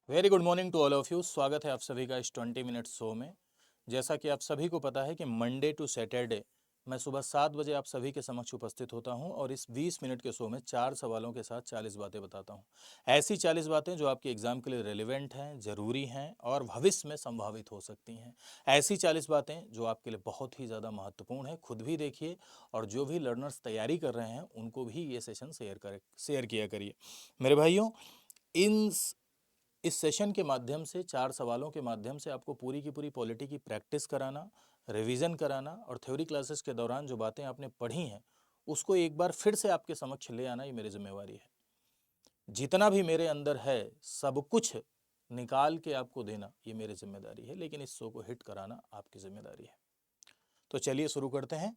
Very good morning to all of you. स्वागत है आप सभी का इस 20 मिनट शो में। जैसा कि आप सभी को पता है कि मंडे टू सैटरडे मैं सुबह 7 बजे आप सभी के समक्ष उपस्थित होता हूं और इस 20 मिनट के शो में 4 सवालों के साथ 40 बातें बताता हूं। ऐसी 40 बातें जो आपके एग्जाम के लिए रेलिवेंट हैं, ज़रूरी हैं और भविष्य में संभावित हो सकती हैं। ऐसी 40 बातें जो आपके लिए बहुत ही ज़्यादा महत्वपूर्ण है। खुद भी देखिए और जो भी लर्नर्स तैयारी कर रहे हैं उनको भी ये सेशन शेयर किया करिए। मेरे भाइयों, इन इस सेशन के माध्यम से 4 सवालों के माध्यम से आपको पूरी की पूरी पॉलिटी की प्रैक्टिस कराना, रिवीजन कराना और थ्योरी क्लासेस के दौरान जो बातें आपने पढ़ी हैं उसको एक बार फिर से आपके समक्ष ले आना, ये मेरी जिम्मेवारी है। जितना भी मेरे अंदर है सब कुछ निकाल के आपको देना ये मेरी जिम्मेदारी है, लेकिन इस शो को हिट कराना आपकी जिम्मेदारी है। तो चलिए शुरू करते हैं।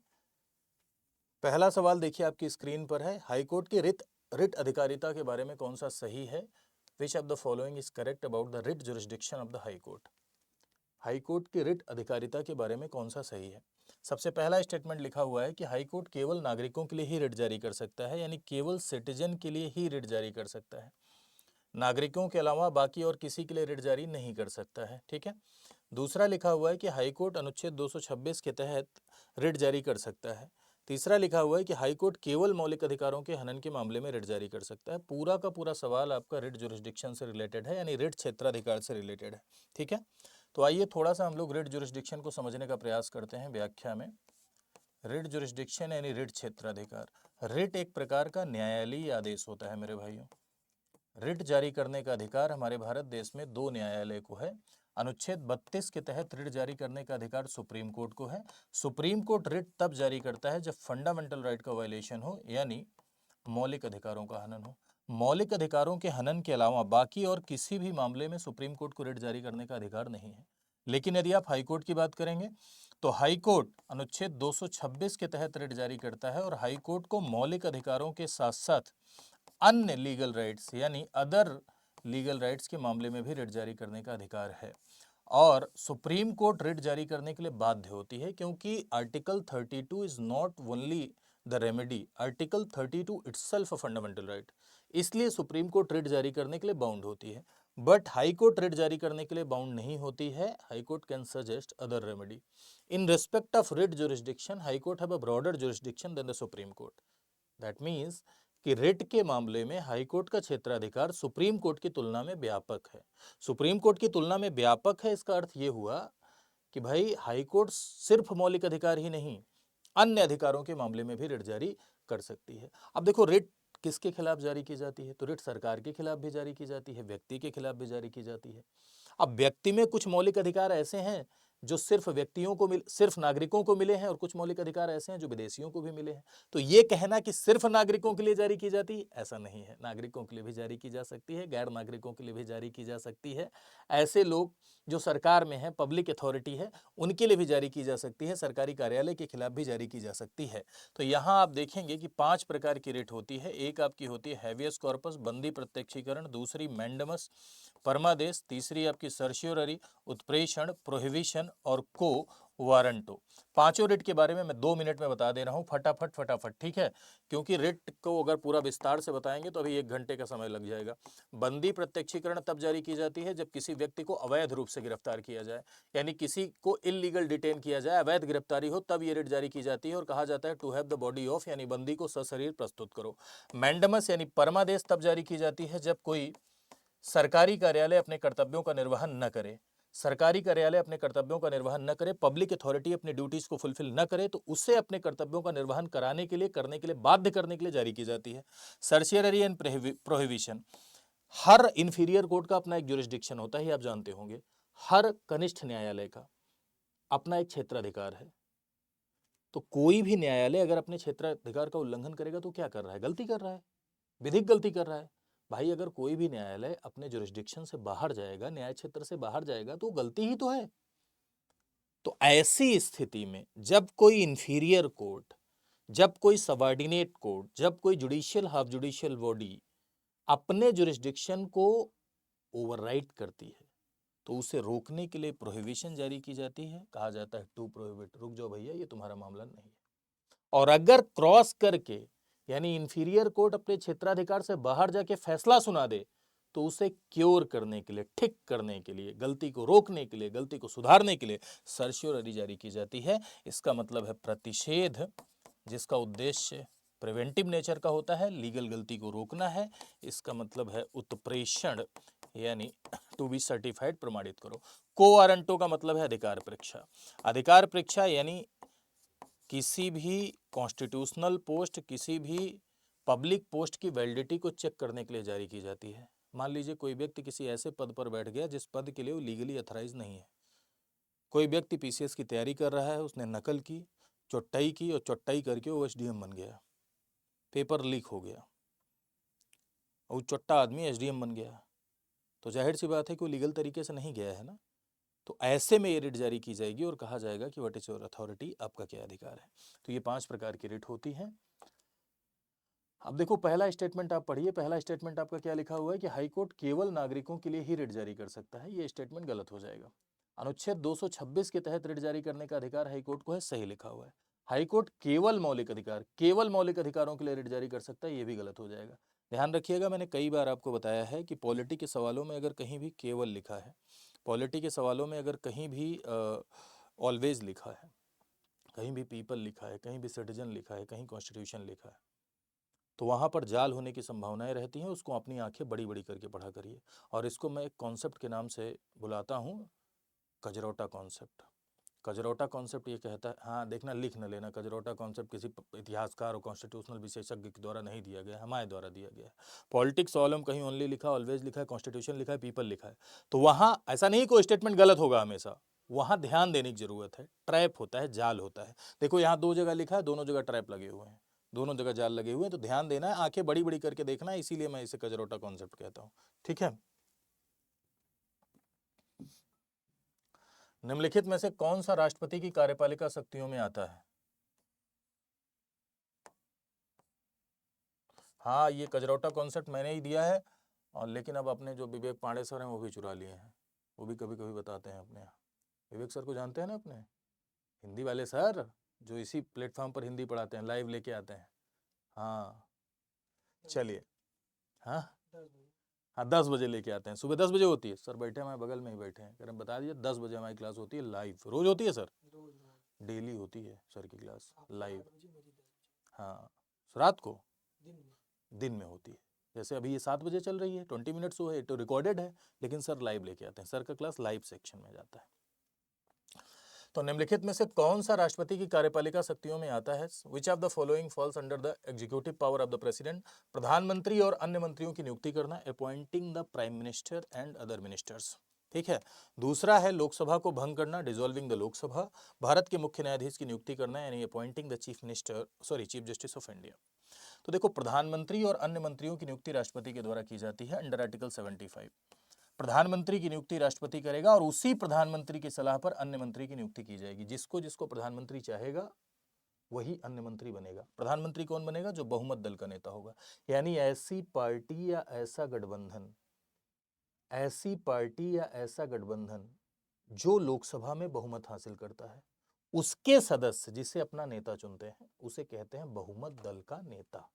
पहला सवाल देखिए आपकी स्क्रीन पर है। हाईकोर्ट की रिट अधिकारिता के बारे में कौन सा सही है? Which of the following is correct about the writ jurisdiction of the high court? High court की रिट अधिकारिता के बारे में कौन सा सही है? सबसे पहला स्टेटमेंट लिखा हुआ है कि हाईकोर्ट केवल नागरिकों के लिए ही रिट जारी कर सकता है, यानी केवल सिटीजन के लिए ही रिट जारी कर सकता है। नागरिकों के अलावा बाकी और किसी के लिए रिट जारी नहीं कर सकता है। ठीक है। दूसरा लिखा हुआ है कि हाईकोर्ट अनुच्छेद 226 के तहत रिट जारी कर सकता है। तीसरा लिखा हुआ है कि हाईकोर्ट केवल मौलिक अधिकारों के हनन के मामले में रिट जारी कर सकता है। पूरा का पूरा सवाल आपका रिट जुरिस्डिक्शन से रिलेटेड है, यानी रिट क्षेत्राधिकार से रिलेटेड है। ठीक है। तो आइए थोड़ा सा हम लोग रिट जुरिस्डिक्शन को समझने का प्रयास करते हैं व्याख्या में। रिट जुरिस्डिक्शन यानी रिट क्षेत्राधिकार। रिट एक प्रकार का न्यायालयीय आदेश होता है मेरे भाइयों। रिट जारी करने का अधिकार हमारे भारत देश में 2 न्यायालय को है। अनुच्छेद 32 के तहत रिट जारी करने का अधिकार सुप्रीम कोर्ट को है। सुप्रीम कोर्ट रिट तब जारी करता है जब फंडामेंटल राइट का वायलेशन हो, यानी मौलिक अधिकारों का हनन हो। मौलिक अधिकारों के हनन के अलावा बाकी और किसी भी मामले में सुप्रीम कोर्ट को रिट जारी करने का अधिकार नहीं है। लेकिन यदि आप हाईकोर्ट की बात करेंगे तो हाईकोर्ट अनुच्छेद 226 के तहत रिट जारी करता है और हाईकोर्ट को मौलिक अधिकारों के साथ साथ अन्य लीगल राइट्स यानी अदर लीगल राइट्स के मामले में भी रिट जारी करने का अधिकार है। और सुप्रीम कोर्ट रिट जारी करने के लिए बाध्य होती है, क्योंकि article 32 is not only the remedy, article 32 itself a fundamental right. इसलिए सुप्रीम कोर्ट रिट जारी करने के लिए बाउंड होती है। बट हाई कोर्ट रिट जारी करने के लिए बाउंड नहीं होती है। High court can suggest other remedy. In respect of writ jurisdiction, high court have a broader jurisdiction than the supreme court. That means कि रिट के मामले में हाईकोर्ट का क्षेत्राधिकार सुप्रीम कोर्ट की तुलना में व्यापक है। सुप्रीम कोर्ट की तुलना में व्यापक है, इसका अर्थ यह हुआ कि भाई हाईकोर्ट सिर्फ मौलिक अधिकार ही नहीं, अन्य अधिकारों के मामले में भी रिट जारी कर सकती है। अब देखो, रिट किसके खिलाफ जारी की जाती है? तो रिट सरकार के खिलाफ भी जारी की जाती है, व्यक्ति के खिलाफ भी जारी की जाती है। अब व्यक्ति में कुछ मौलिक अधिकार ऐसे हैं जो सिर्फ नागरिकों को मिले हैं, और कुछ मौलिक अधिकार ऐसे हैं जो विदेशियों को भी मिले हैं। तो ये कहना कि सिर्फ नागरिकों के लिए जारी की जाती है, ऐसा नहीं है। नागरिकों के लिए भी जारी की जा सकती है, गैर नागरिकों के लिए भी जारी की जा सकती है। ऐसे लोग जो सरकार में है, पब्लिक अथॉरिटी है, उनके लिए भी जारी की जा सकती है। सरकारी कार्यालय के खिलाफ भी जारी की जा सकती है। तो यहाँ आप देखेंगे कि 5 प्रकार की रिट होती है। एक आपकी होती है हैवियस कॉर्पस, बंदी प्रत्यक्षीकरण। दूसरी मैंडमस, परमादेश। तीसरी आपकी सर्शियोररी, उत्प्रेषण, प्रोहिबिशन और को वारंटो। पांचों रिट के बारे में मैं 2 मिनट में बता दे रहा हूं, फटाफट। ठीक है, क्योंकि रिट को अगर पूरा विस्तार से बताएंगे तो अभी 1 घंटे का समय लग जाएगा। बंदी प्रत्यक्षीकरण तब जारी की जाती है जब किसी व्यक्ति को अवैध रूप से गिरफ्तार किया जाए, यानी किसी को इलीगल डिटेन किया जाए, अवैध गिरफ्तारी हो, तब ये रिट जारी की जाती है और कहा जाता है to have the body of, यानी बंदी को सशरीर प्रस्तुत करो। मैंडमस यानी परमादेश तब जारी की जाती है जब कोई सरकारी कार्यालय अपने कर्तव्यों का निर्वहन न करे। सरकारी कार्यालय अपने कर्तव्यों का निर्वहन न करे, पब्लिक अथॉरिटी अपनी ड्यूटीज को फुलफिल न करे, तो उसे अपने कर्तव्यों का निर्वहन करने के लिए बाध्य करने के लिए जारी की जाती है। सर्शियरी and prohibition, her inferior court का अपना एक जुरिस्डिक्शन होता है, आप जानते होंगे। हर कनिष्ठ न्यायालय का अपना एक क्षेत्राधिकार है। तो कोई भी न्यायालय अगर अपने क्षेत्राधिकार का उल्लंघन करेगा तो क्या कर रहा है? गलती कर रहा है, विधिक गलती कर रहा है। भाई, अगर कोई भी न्यायालय अपने जुरिस्डिक्शन से बाहर जाएगा, न्याय क्षेत्र से बाहर जाएगा, तो गलती ही तो है। तो ऐसी स्थिति में जब कोई इंफीरियर कोर्ट, जब कोई सबऑर्डिनेट कोर्ट, जब कोई जुडिशियल हाफ जुडिशियल बॉडी अपने जुरिस्डिक्शन को ओवरराइट करती है, तो उसे रोकने के लिए प्रोहिबिशन जारी की जाती है। कहा जाता है टू प्रोहिबिट, रुक जाओ भैया, ये तुम्हारा मामला नहीं है। और अगर क्रॉस करके, यानी इंफीरियर कोर्ट अपने क्षेत्राधिकार से बाहर जाके फैसला सुना दे, तो उसे क्योर करने के लिए, ठीक करने के लिए, गलती को रोकने के लिए, गलती को सुधारने के लिए सर्शियोररी जारी की जाती है। इसका मतलब है प्रतिषेध, जिसका उद्देश्य प्रिवेंटिव नेचर का होता है, लीगल गलती को रोकना है। इसका मतलब है उत्प्रेषण, यानी टू बी सर्टिफाइड, प्रमाणित करो। को वारंटो का मतलब है अधिकार परीक्षा। अधिकार परीक्षा यानी किसी भी कॉन्स्टिट्यूशनल पोस्ट, किसी भी पब्लिक पोस्ट की वैलिडिटी को चेक करने के लिए जारी की जाती है। मान लीजिए कोई व्यक्ति किसी ऐसे पद पर बैठ गया जिस पद के लिए वो लीगली अथराइज नहीं है। कोई व्यक्ति पीसीएस की तैयारी कर रहा है, उसने नकल की, चौटाई की, और चौटाई करके वो एसडीएम बन गया, पेपर लीक हो गया, और वो चौट्टा आदमी एसडीएम बन गया, तो जाहिर सी बात है कि वो लीगल तरीके से नहीं गया है ना। तो ऐसे में ये रिट जारी की जाएगी और कहा जाएगा कि व्हाट इज योर अथॉरिटी, आपका क्या अधिकार है। तो ये 5 प्रकार की रिट होती हैं। अब देखो पहला स्टेटमेंट आप पढ़िए। पहला स्टेटमेंट आपका क्या लिखा हुआ है कि हाईकोर्ट केवल नागरिकों के लिए ही रिट जारी कर सकता है। ये स्टेटमेंट गलत हो जाएगा। अनुच्छेद 226 के तहत रिट जारी करने का अधिकार हाईकोर्ट को है, सही लिखा हुआ है। हाईकोर्ट केवल मौलिक अधिकार, केवल मौलिक अधिकारों के लिए रिट जारी कर सकता है, ये भी गलत हो जाएगा। ध्यान रखिएगा, मैंने कई बार आपको बताया है कि पॉलिटी के सवालों में अगर कहीं भी केवल लिखा है, पॉलिटी के सवालों में अगर कहीं भी ऑलवेज लिखा है, कहीं भी पीपल लिखा है, कहीं भी सिटीजन लिखा है, कहीं कॉन्स्टिट्यूशन लिखा है, तो वहाँ पर जाल होने की संभावनाएं रहती हैं। उसको अपनी आंखें बड़ी बड़ी करके पढ़ा करिए। और इसको मैं एक कॉन्सेप्ट के नाम से बुलाता हूँ, कजरौटा कॉन्सेप्ट। कजरौटा कॉन्सेप्ट ये कहता है, हाँ देखना, लिख न लेना, कजरौटा कॉन्सेप्ट किसी इतिहासकार और कॉन्स्टिट्यूशनल विशेषज्ञ के द्वारा नहीं दिया गया है, हमारे द्वारा दिया गया है। पॉलिटिक्स वॉल्यूम कहीं ओनली लिखा, ऑलवेज लिखा है, कॉन्स्टिट्यूशन लिखा है, पीपल लिखा है, तो वहाँ ऐसा नहीं कोई स्टेटमेंट गलत होगा हमेशा, वहाँ ध्यान देने की जरूरत है। ट्रैप होता है, जाल होता है। देखो यहाँ 2 जगह लिखा है, दोनों जगह ट्रैप लगे हुए हैं, दोनों जगह जाल लगे हुए हैं, तो ध्यान देना है, आंखें बड़ी बड़ी करके देखना है, इसीलिए मैं इसे कजरौटा कॉन्सेप्ट कहता हूँ। ठीक है। निम्नलिखित में से कौन सा राष्ट्रपति की कार्यपालिका शक्तियों में आता है? हाँ, ये कजरौटा कॉन्सेप्ट मैंने ही दिया है, और लेकिन अब अपने जो विवेक पांडे सर हैं वो भी चुरा लिए हैं, वो भी कभी कभी बताते हैं अपने यहाँ। विवेक सर को जानते हैं ना अपने, हिंदी वाले सर, जो इसी प्लेटफॉर्म पर हिंदी पढ़ाते हैं, लाइव लेके आते हैं। हाँ चलिए, हाँ हाँ 10 बजे लेके आते हैं, सुबह 10 बजे होती है। सर बैठे हमारे बगल में ही बैठे हैं, कह रहे बता दीजिए 10 बजे हमारी क्लास होती है लाइव। रोज होती है सर? डेली होती है सर की क्लास लाइव। हाँ, रात को, दिन में होती है। जैसे अभी ये 7 बजे चल रही है, 20 मिनट्स वो है तो रिकॉर्डेड है, लेकिन सर लाइव लेके आते हैं। सर का क्लास लाइव सेक्शन में जाता है। तो निम्नलिखित में से कौन सा राष्ट्रपति की कार्यपालिका शक्तियों में आता है? Which of the following falls under the executive power of the president? प्रधानमंत्री और अन्य मंत्रियों की नियुक्ति करना, appointing the prime minister and other ministers. ठीक है। दूसरा है लोकसभा को भंग करना, डिसॉल्विंग द लोकसभा। भारत के मुख्य न्यायाधीश की नियुक्ति करना, यानी appointing the chief justice of India. तो देखो, प्रधानमंत्री और अन्य मंत्रियों की नियुक्ति राष्ट्रपति के द्वारा की जाती है अंडर आर्टिकल 75। प्रधानमंत्री की नियुक्ति राष्ट्रपति करेगा और उसी प्रधानमंत्री की सलाह पर अन्य मंत्री की नियुक्ति की जाएगी। जिसको जिसको प्रधानमंत्री चाहेगा वही अन्य मंत्री बनेगा। प्रधानमंत्री कौन बनेगा? जो बहुमत दल का नेता होगा, यानी ऐसी पार्टी या ऐसा गठबंधन, ऐसी पार्टी या ऐसा गठबंधन जो लोकसभा में बहुमत हासिल करता है, उसके सदस्य जिसे अपना नेता चुनते हैं उसे कहते हैं बहुमत दल का नेता।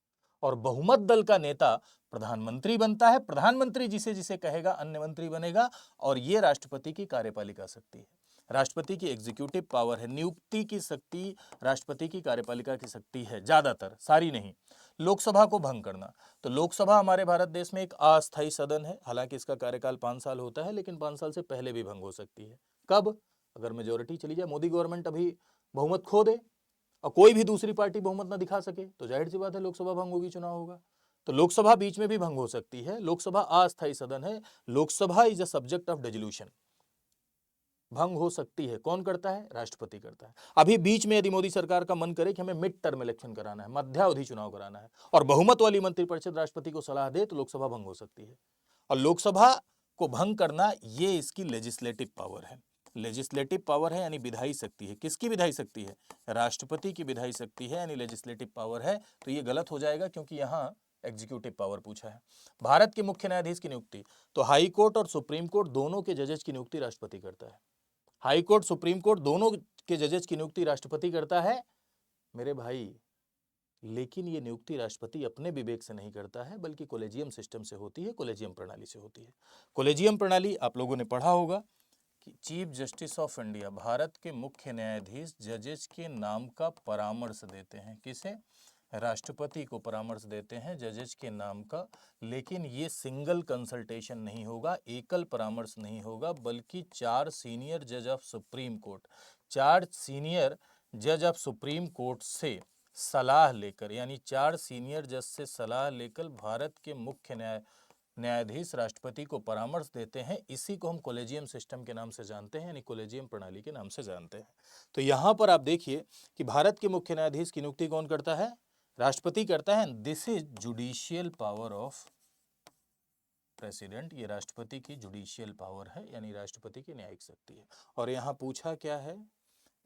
और बहुमत दल का नेता प्रधानमंत्री बनता है। प्रधानमंत्री जिसे जिसे कहेगा अन्य मंत्री बनेगा। और यह राष्ट्रपति की कार्यपालिका शक्ति है। राष्ट्रपति की एग्जीक्यूटिव पावर है, नियुक्ति की शक्ति राष्ट्रपति की कार्यपालिका की शक्ति है, ज्यादातर, सारी नहीं। लोकसभा को भंग करना, तो लोकसभा हमारे भारत देश में एक अस्थायी सदन है। हालांकि इसका कार्यकाल 5 साल होता है, लेकिन 5 साल से पहले भी भंग हो सकती है। कब? अगर मेजोरिटी चली जाए, मोदी गवर्नमेंट अभी बहुमत खो दे और कोई भी दूसरी पार्टी बहुमत ना दिखा सके, तो जाहिर सी बात है लोकसभा भंग होगी, चुनाव होगा। तो लोकसभा बीच में भी भंग हो सकती है। लोकसभा अस्थायी सदन है। Lok Sabha is a subject of dissolution, भंग हो सकती है। कौन करता है? राष्ट्रपति करता है। अभी बीच में यदि मोदी सरकार का मन करे कि हमें मिड टर्म इलेक्शन कराना है, मध्यावधि चुनाव कराना है, और बहुमत वाली मंत्रिपरिषद राष्ट्रपति को सलाह दे, तो लोकसभा भंग हो सकती है। और लोकसभा को भंग करना ये इसकी लेजिस्लेटिव पावर है। लेजिस्लेटिव पावर है यानी विधायी शक्ति है। किसकी विधायी शक्ति है? राष्ट्रपति की विधायी शक्ति है, यानी लेजिस्लेटिव पावर है। तो ये गलत हो जाएगा क्योंकि यहां एग्जीक्यूटिव पावर पूछा है। भारत के मुख्य न्यायाधीश की नियुक्ति, तो हाई कोर्ट और सुप्रीम कोर्ट दोनों के जजेस की नियुक्ति राष्ट्रपति करता है। हाई कोर्ट, सुप्रीम कोर्ट दोनों के जजेस की नियुक्ति राष्ट्रपति करता है। मेरे भाई, लेकिन ये नियुक्ति राष्ट्रपति अपने विवेक से नहीं करता है, बल्कि कोलेजियम सिस्टम से होती है, कोलेजियम प्रणाली से होती है। कोलेजियम प्रणाली आप लोगों ने पढ़ा होगा कि chief justice of India, Bharat के मुख्य न्यायाधीश जजेस के नाम का परामर्श देते हैं। किसे? राष्ट्रपति को परामर्श देते हैं जजेस के नाम का। लेकिन ये सिंगल कंसल्टेशन नहीं होगा, एकल परामर्श नहीं होगा, बल्कि 4 सीनियर जज ऑफ सुप्रीम कोर्ट, 4 सीनियर जज ऑफ सुप्रीम कोर्ट से सलाह लेकर, यानी 4 सीनियर जज से सलाह लेकर भारत के मुख्य न्यायाधीश राष्ट्रपति को परामर्श देते हैं। इसी को हम कोलेजियम सिस्टम के नाम से जानते हैं, यानी कोलेजियम प्रणाली के नाम से जानते हैं। तो यहां पर आप देखिए कि भारत के मुख्य न्यायाधीश की नियुक्ति कौन करता है? राष्ट्रपति करता है। This is judicial power of president. ये राष्ट्रपति की जुडिशियल पावर है, यानी राष्ट्रपति की न्यायिक शक्ति है। और यहाँ पूछा क्या है?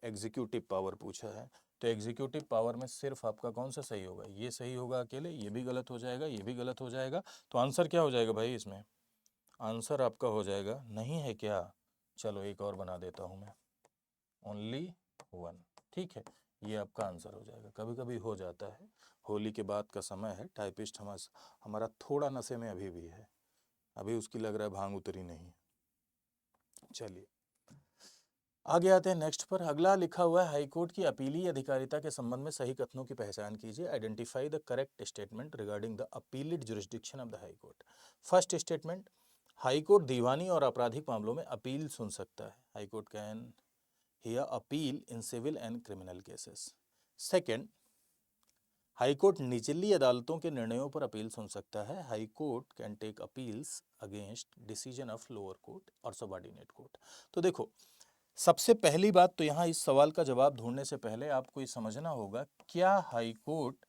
एग्जीक्यूटिव पावर पूछा है। तो एग्जीक्यूटिव पावर में सिर्फ आपका कौन सा सही होगा? ये सही होगा अकेले, ये भी गलत हो जाएगा, ये भी गलत हो जाएगा। तो आंसर क्या हो जाएगा भाई इसमें? आंसर आपका हो जाएगा, नहीं है क्या? चलो एक और बना देता हूं मैं, ओनली 1। ठीक है, ये आपका आंसर हो जाएगा। कभी कभी हो जाता है, होली के बाद का समय है, टाइपिस्ट हमारा थोड़ा नशे में अभी भी है, अभी उसकी लग रहा है भांग उतरी नहीं। चलिए आगे आते हैं नेक्स्ट पर। अगला लिखा हुआ है, हाईकोर्ट की अपीली अधिकारिता के संबंध में सही कथनों की पहचान कीजिए। Identify the correct statement regarding the appealed jurisdiction of the high court. First statement, high court दीवानी और आपराधिक मामलों में अपील सुन सकता है। High court can hear appeal in civil and criminal cases. Second, high court निचली अदालतों के निर्णयों पर अपील सुन सकता है। High court can take appeals against decision of lower court और सबऑर्डिनेट कोर्ट। तो देखो, सबसे पहली बात तो यहाँ इस सवाल का जवाब ढूंढने से पहले आपको ये समझना होगा, क्या हाईकोर्ट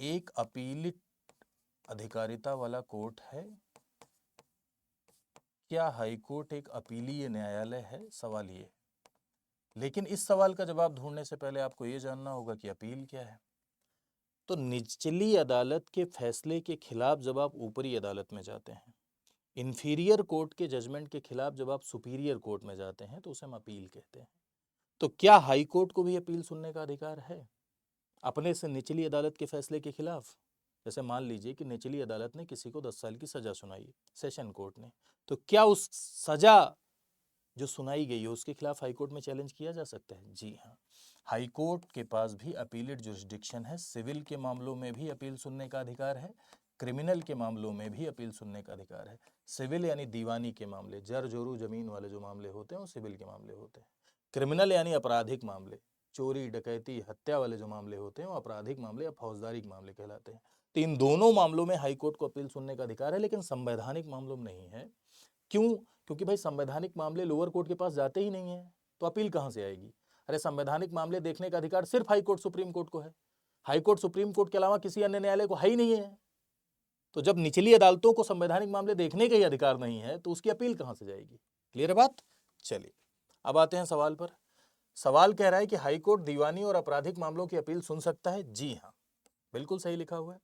एक अपीलित अधिकारिता वाला कोर्ट है? क्या हाईकोर्ट एक अपीलीय न्यायालय है? सवाल ये। लेकिन इस सवाल का जवाब ढूंढने से पहले आपको ये जानना होगा कि अपील क्या है। तो निचली अदालत के फैसले के खिलाफ जब आप ऊपरी अदालत में जाते हैं, इंफीरियर कोर्ट के जजमेंट के खिलाफ जब आप सुपीरियर कोर्ट में जाते हैं, तो उसे हम अपील कहते हैं। तो क्या हाई कोर्ट को भी अपील सुनने का अधिकार है अपने से निचली अदालत के फैसले के खिलाफ? जैसे मान लीजिए कि निचली अदालत ने किसी को 10 साल की सजा सुनाई, सेशन कोर्ट ने, तो क्या उस सजा जो सुनाई गई है उसके खिलाफ हाईकोर्ट में चैलेंज किया जा सकता है? जी हाँ, हाईकोर्ट के पास भी अपीलेट जुरिस्डिक्शन है। सिविल के मामलों में भी अपील सुनने का अधिकार है, क्रिमिनल के मामलों में भी अपील सुनने का अधिकार है। सिविल यानी दीवानी के मामले, जर जोरू जमीन वाले जो मामले होते हैं वो सिविल के मामले होते हैं। क्रिमिनल यानी आपराधिक मामले, चोरी डकैती हत्या वाले जो मामले होते हैं वो आपराधिक मामले या फौजदारी के मामले कहलाते हैं। तो इन दोनों मामलों में हाईकोर्ट को अपील सुनने का अधिकार है, लेकिन संवैधानिक मामलों में नहीं है। क्यों? क्योंकि भाई संवैधानिक मामले लोअर कोर्ट के पास जाते ही नहीं है, तो अपील कहां से आएगी? अरे संवैधानिक मामले देखने का अधिकार सिर्फ हाई कोर्ट सुप्रीम कोर्ट को है। हाई कोर्ट सुप्रीम कोर्ट के अलावा किसी अन्य न्यायालय को है ही नहीं है। तो जब निचली अदालतों को संवैधानिक मामले देखने का ही अधिकार नहीं है, तो उसकी अपील कहां से जाएगी? क्लियर है बात? चलिए अब आते हैं सवाल पर। सवाल कह रहा है कि हाई कोर्ट दीवानी और आपराधिक मामलों की अपील सुन सकता है। जी हाँ, बिल्कुल सही लिखा हुआ है।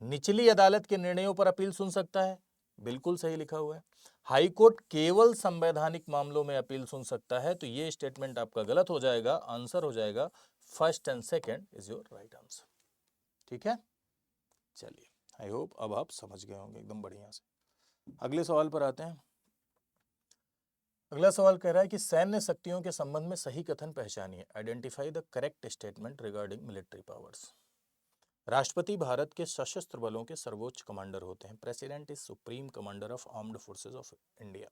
निचली अदालत के निर्णयों पर अपील सुन सकता है, बिल्कुल सही लिखा हुआ है। हाईकोर्ट केवल संवैधानिक मामलों में अपील सुन सकता है, तो ये स्टेटमेंट आपका गलत हो जाएगा। आंसर हो जाएगा first and second is your right answer. ठीक है, चलिए आई होप अब आप समझ गए होंगे एकदम बढ़िया से। अगले सवाल पर आते हैं। अगला सवाल कह रहा है कि सैन्य शक्तियों के संबंध में सही कथन पहचानिए। Identify the correct statement regarding military powers. राष्ट्रपति भारत के सशस्त्र बलों के सर्वोच्च कमांडर होते हैं। President is supreme commander of armed forces of India.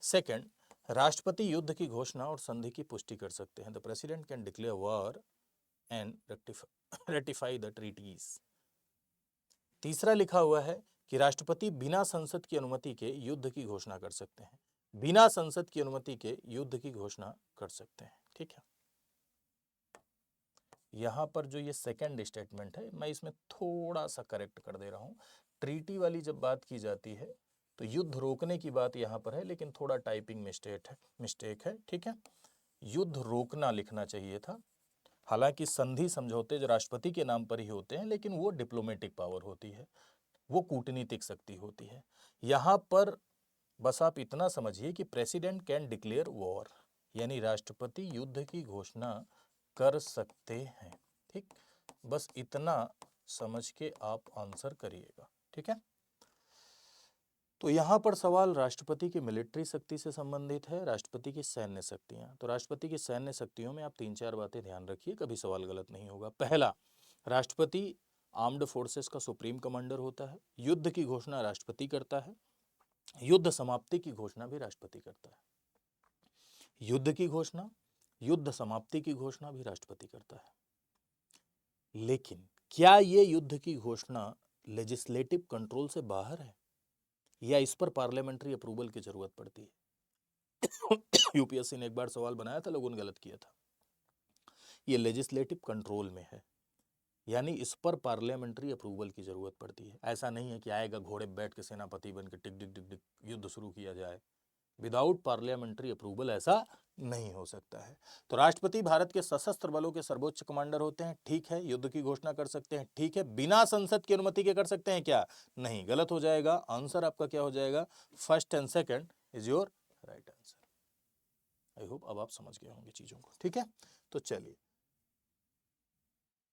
Second, राष्ट्रपति युद्ध की घोषणा और संधि की पुष्टि कर सकते हैं। The president can declare war and ratify the treaties. तीसरा लिखा हुआ है कि राष्ट्रपति बिना संसद की अनुमति के युद्ध की घोषणा कर सकते हैं। बिना संसद की अनुमति के युद्ध की घोषणा कर सकते हैं। ठीक है, यहां पर जो ये सेकंड स्टेटमेंट है, मैं इसमें थोड़ा सा करेक्ट कर दे रहा हूं। ट्रीटी वाली जब बात की जाती है तो युद्ध रोकने की बात यहां पर है, लेकिन थोड़ा टाइपिंग मिस्टेक है। ठीक है, युद्ध रोकना लिखना चाहिए था। हालांकि संधि समझौते जो राष्ट्रपति के नाम पर ही होते हैं, लेकिन वो डिप्लोमेटिक पावर होती है, वो कूटनीतिक शक्ति होती है। यहां पर बस आप इतना समझिए कि प्रेसिडेंट कैन डिक्लेयर वॉर, यानी राष्ट्रपति युद्ध की घोषणा कर सकते हैं। ठीक, बस इतना समझ के आप आंसर करिएगा, ठीक है। तो यहाँ पर सवाल राष्ट्रपति की मिलिट्री शक्ति से संबंधित है, राष्ट्रपति की सैन्य शक्तियाँ। तो राष्ट्रपति की सैन्य शक्तियों में आप 3-4 बातें ध्यान रखिए, कभी सवाल गलत नहीं होगा। पहला, राष्ट्रपति आर्म्ड फोर्सेस का सुप्रीम कमांडर होता है। युद्ध की घोषणा राष्ट्रपति करता है, युद्ध समाप्ति की घोषणा भी राष्ट्रपति करता है। युद्ध की घोषणा, युद्ध समाप्ति की घोषणा भी राष्ट्रपति करता है। लेकिन क्या ये युद्ध की घोषणा लेजिस्लेटिव कंट्रोल से बाहर है या इस पर पार्लियामेंट्री अप्रूवल की जरूरत पड़ती है? यूपीएससी ने एक बार सवाल बनाया था, लोगों ने गलत किया था। ये लेजिस्लेटिव कंट्रोल में है, यानी इस पर पार्लियामेंट्री अप्रूवल की जरूरत पड़ती है। ऐसा नहीं है कि आएगा घोड़े बैठ के सेनापति बन के टिक टिक टिक टिक युद्ध शुरू किया जाए। विदाउट पार्लियामेंट्री अप्रूवल ऐसा नहीं हो सकता है। तो राष्ट्रपति भारत के सशस्त्र बलों के सर्वोच्च कमांडर होते हैं, ठीक है। युद्ध की घोषणा कर सकते हैं, ठीक है। बिना संसद की अनुमति के कर सकते हैं क्या? नहीं, गलत हो जाएगा। आंसर आपका क्या हो जाएगा? First and second is your right answer. I hope अब आप समझ गए होंगे चीजों को, ठीक है। तो चलिए,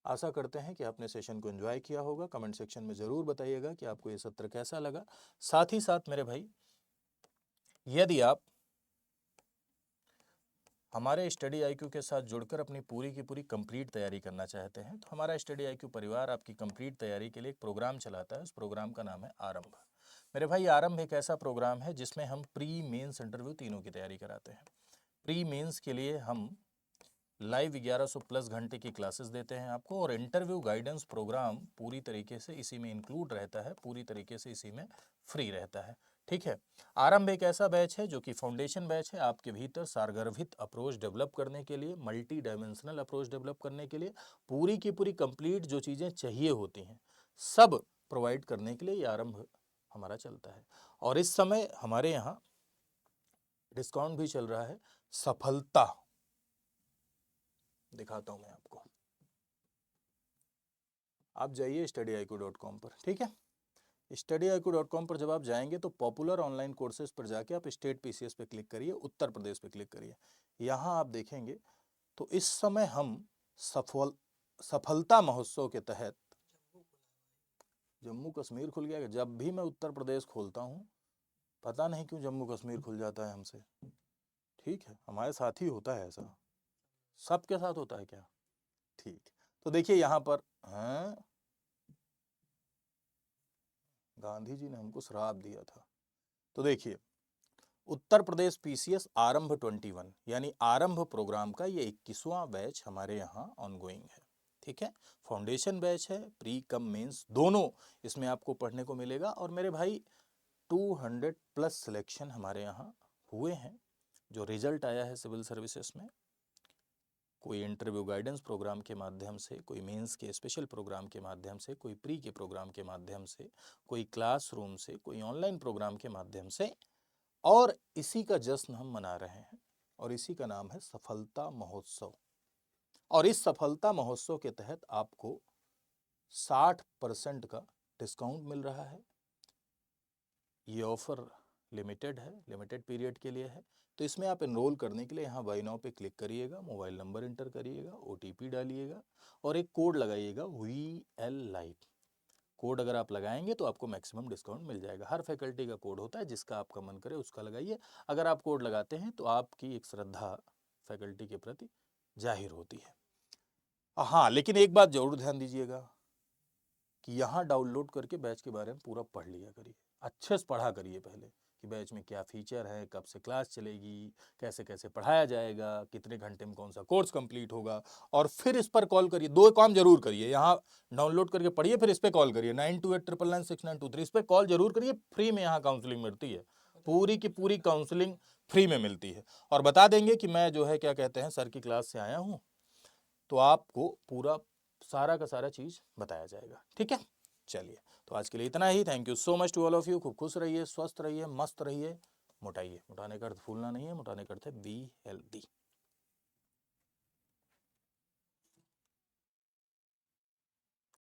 आशा करते हैं कि आपने सेशन को एंजॉय किया होगा। कमेंट सेक्शन में जरूर बताइएगा कि आपको ये सत्र कैसा लगा। साथ ही साथ मेरे भाई, यदि आप हमारे स्टडी आईक्यू के साथ जुड़कर अपनी पूरी की पूरी कंप्लीट तैयारी करना चाहते हैं, तो हमारा स्टडी आईक्यू परिवार आपकी कंप्लीट तैयारी के लिए एक प्रोग्राम चलाता है। उस प्रोग्राम का नाम है आरंभ। मेरे भाई, आरंभ एक ऐसा प्रोग्राम है जिसमें हम प्री मेंस इंटरव्यू तीनों की तैयारी कराते हैं। प्री मेंस के लिए हम लाइव 1100+ घंटे की क्लासेस देते हैं आपको, और इंटरव्यू गाइडेंस प्रोग्राम पूरी तरीके से इसी में इंक्लूड रहता है, पूरी तरीके से इसी में फ्री रहता है, ठीक है। आरंभ एक ऐसा बैच है जो कि फाउंडेशन बैच है, आपके भीतर सारगर्भित अप्रोच डेवलप करने के लिए, मल्टी डायमेंशनल अप्रोच डेवलप करने के लिए, पूरी की पूरी कंप्लीट जो चीज़ें चाहिए होती हैं सब प्रोवाइड करने के लिए ये आरंभ हमारा चलता है। और इस समय हमारे यहाँ डिस्काउंट भी चल रहा है, सफलता दिखाता हूं मैं आपको। आप जाइए studyIQ.com पर, ठीक है। studyIQ.com पर जब आप जाएंगे तो पॉपुलर ऑनलाइन कोर्सेज पर जाके आप स्टेट पीसीएस पे क्लिक करिए, उत्तर प्रदेश पे क्लिक करिए। यहाँ आप देखेंगे तो इस समय हम सफलता महोत्सव के तहत जम्मू कश्मीर खुल गया। जब भी मैं उत्तर प्रदेश खोलता हूँ, पता नहीं क्यों जम्मू कश्मीर खुल जाता है हमसे, ठीक है। हमारे साथ ही होता है ऐसा, सबके साथ होता है क्या? ठीक। तो देखिए यहाँ पर हैं, गांधी जी ने हमको श्राप दिया था। तो देखिए, उत्तर प्रदेश पीसीएस आरंभ 21 यानी आरंभ प्रोग्राम का ये 21वां बैच हमारे यहाँ ऑनगोइंग है, ठीक है। फाउंडेशन बैच है, प्री कम मेंस दोनों इसमें आपको पढ़ने को मिलेगा। और मेरे भाई 200+ सिलेक्शन हमारे यहाँ हुए हैं। जो रिजल्ट आया है सिविल सर्विसेज में, कोई इंटरव्यू गाइडेंस प्रोग्राम के माध्यम से, कोई मेंस के स्पेशल प्रोग्राम के माध्यम से, कोई प्री के प्रोग्राम के माध्यम से, कोई क्लासरूम से, कोई ऑनलाइन प्रोग्राम के माध्यम से, और इसी का जश्न हम मना रहे हैं और इसी का नाम है सफलता महोत्सव। और इस सफलता महोत्सव के तहत आपको 60% का डिस्काउंट मिल रहा है। ये ऑफर लिमिटेड है, लिमिटेड पीरियड के लिए है। तो इसमें आप एनरोल करने के लिए यहाँ बाय नाउ पे क्लिक करिएगा, मोबाइल नंबर इंटर करिएगा, ओटीपी डालिएगा और एक कोड लगाइएगा VL लाइव। कोड अगर आप लगाएंगे तो आपको मैक्सिमम डिस्काउंट मिल जाएगा। हर फैकल्टी का कोड होता है, जिसका आपका मन करे उसका लगाइए। अगर आप कोड लगाते हैं तो आपकी एक श्रद्धा फैकल्टी के प्रति जाहिर होती है। हाँ, लेकिन एक बात जरूर ध्यान दीजिएगा कि यहाँ डाउनलोड करके बैच के बारे में पूरा पढ़ लिया करिए, अच्छे से पढ़ा करिए पहले कि बैच में क्या फीचर है, कब से क्लास चलेगी, कैसे कैसे पढ़ाया जाएगा, कितने घंटे में कौन सा कोर्स कंप्लीट होगा, और फिर इस पर कॉल करिए। 2 काम जरूर करिए, यहाँ डाउनलोड करके पढ़िए, फिर इस पर कॉल करिए 9289996923। इस पर कॉल जरूर करिए, फ्री में यहाँ काउंसलिंग मिलती है, पूरी की पूरी काउंसलिंग फ्री में मिलती है। और बता देंगे कि मैं जो है क्या कहते हैं सर की क्लास से आया हूँ, तो आपको पूरा सारा का सारा चीज बताया जाएगा, ठीक है। चलिए, तो आज के लिए इतना ही। Thank you so much to all of you. खूब खुश रहिए, स्वस्थ रहिए, मस्त रहिए। मोटाइए, मोटाने का अर्थ फूलना नहीं है, मोटाने का अर्थ है बी हेल्दी।